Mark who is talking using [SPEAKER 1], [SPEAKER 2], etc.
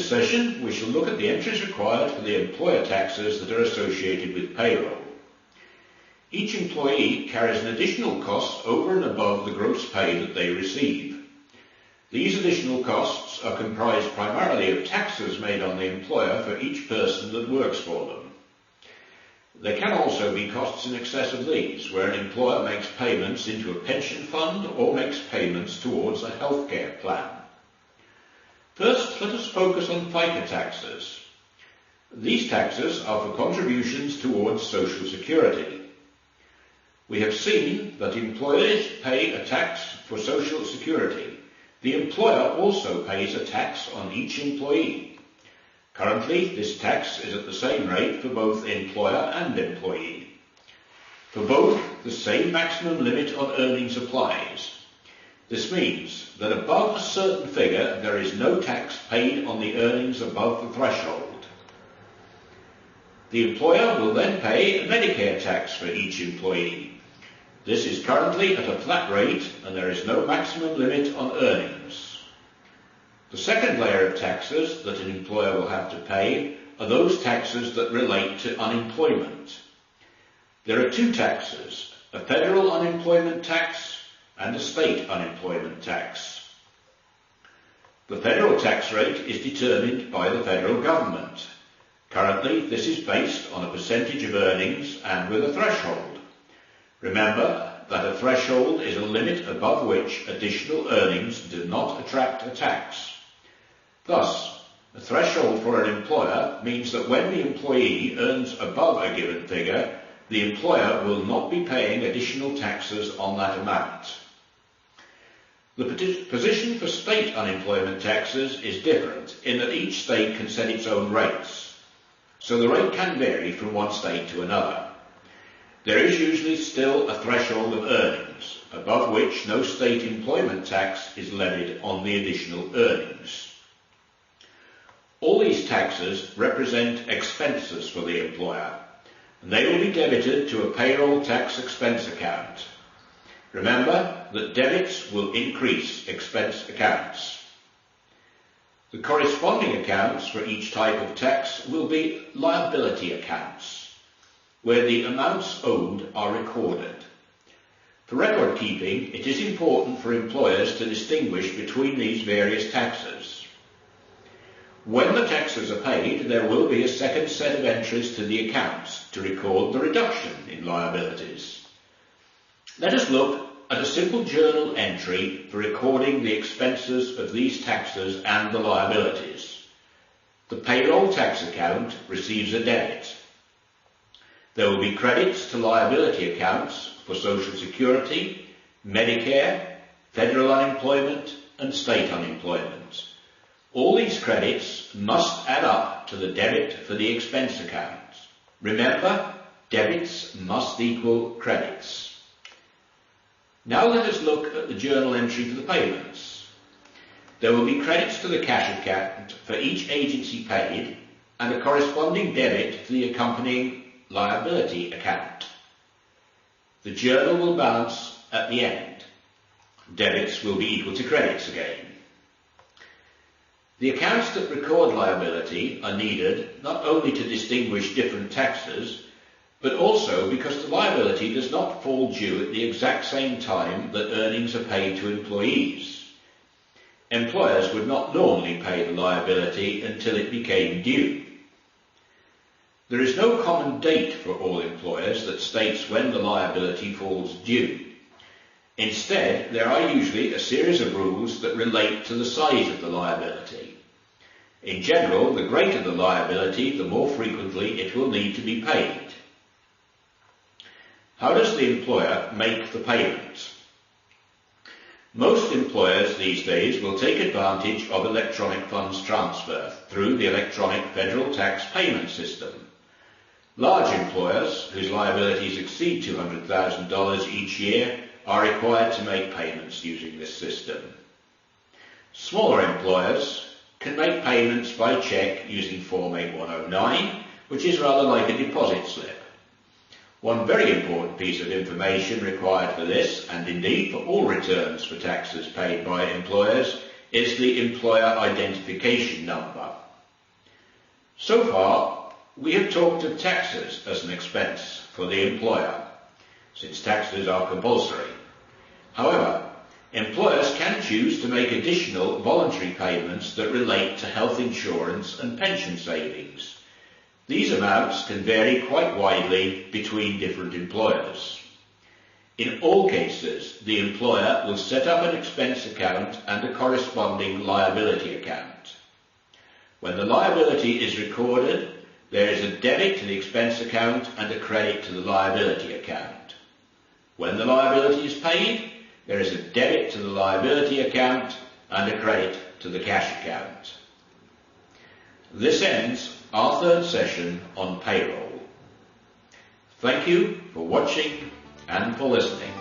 [SPEAKER 1] this session, we shall look at the entries required for the employer taxes that are associated with payroll. Each employee carries an additional cost over and above the gross pay that they receive. These additional costs are comprised primarily of taxes made on the employer for each person that works for them. There can also be costs in excess of these, where an employer makes payments into a pension fund or makes payments towards a healthcare plan. First, let us focus on FICA taxes. These taxes are for contributions towards Social Security. We have seen that employers pay a tax for Social Security. The employer also pays a tax on each employee. Currently, this tax is at the same rate for both employer and employee. For both, the same maximum limit on earnings applies. This means that above a certain figure, there is no tax paid on the earnings above the threshold. The employer will then pay a Medicare tax for each employee. This is currently at a flat rate and there is no maximum limit on earnings. The second layer of taxes that an employer will have to pay are those taxes that relate to unemployment. There are two taxes, a federal unemployment tax and a state unemployment tax. The federal tax rate is determined by the federal government. Currently, this is based on a percentage of earnings and with a threshold. Remember that a threshold is a limit above which additional earnings do not attract a tax. Thus, a threshold for an employer means that when the employee earns above a given figure, the employer will not be paying additional taxes on that amount. The position for state unemployment taxes is different in that each state can set its own rates, so the rate can vary from one state to another. There is usually still a threshold of earnings, above which no state employment tax is levied on the additional earnings. All these taxes represent expenses for the employer, and they will be debited to a payroll tax expense account. Remember that debits will increase expense accounts. The corresponding accounts for each type of tax will be liability accounts, where the amounts owed are recorded. For record keeping, it is important for employers to distinguish between these various taxes. When the taxes are paid, there will be a second set of entries to the accounts to record the reduction in liabilities. Let us look at a simple journal entry for recording the expenses of these taxes and the liabilities. The payroll tax account receives a debit. There will be credits to liability accounts for Social Security, Medicare, federal unemployment and state unemployment. All these credits must add up to the debit for the expense account. Remember, debits must equal credits. Now let us look at the journal entry for the payments. There will be credits to the cash account for each agency paid and a corresponding debit to the accompanying liability account. The journal will balance at the end. Debits will be equal to credits again. The accounts that record liability are needed not only to distinguish different taxes, but also because the liability does not fall due at the exact same time that earnings are paid to employees. Employers would not normally pay the liability until it became due. There is no common date for all employers that states when the liability falls due. Instead, there are usually a series of rules that relate to the size of the liability. In general, the greater the liability, the more frequently it will need to be paid. How does the employer make the payment? Most employers these days will take advantage of electronic funds transfer through the electronic federal tax payment system. Large employers, whose liabilities exceed $200,000 each year, are required to make payments using this system. Smaller employers can make payments by cheque using Form 8109, which is rather like a deposit slip. One very important piece of information required for this, and indeed for all returns for taxes paid by employers, is the employer identification number. So far, we have talked of taxes as an expense for the employer, since taxes are compulsory. However, employers can choose to make additional voluntary payments that relate to health insurance and pension savings. These amounts can vary quite widely between different employers. In all cases, the employer will set up an expense account and a corresponding liability account. When the liability is recorded, there is a debit to the expense account and a credit to the liability account. When the liability is paid, there is a debit to the liability account and a credit to the cash account. This ends our third session on payroll. Thank you for watching and for listening.